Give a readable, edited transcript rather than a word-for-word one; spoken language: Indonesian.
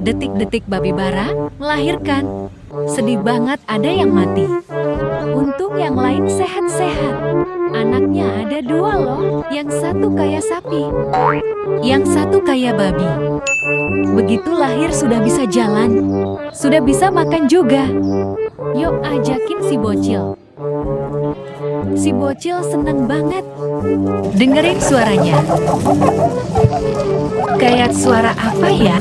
Detik-detik babi bara melahirkan. Sedih banget ada yang mati. Untung yang lain sehat-sehat. Anaknya ada dua loh, yang satu kayak sapi, yang satu kayak babi. Begitu lahir sudah bisa jalan, sudah bisa makan juga. Yuk ajakin si bocil. Si bocil seneng banget. Dengerin suaranya. Kayak suara apa ya?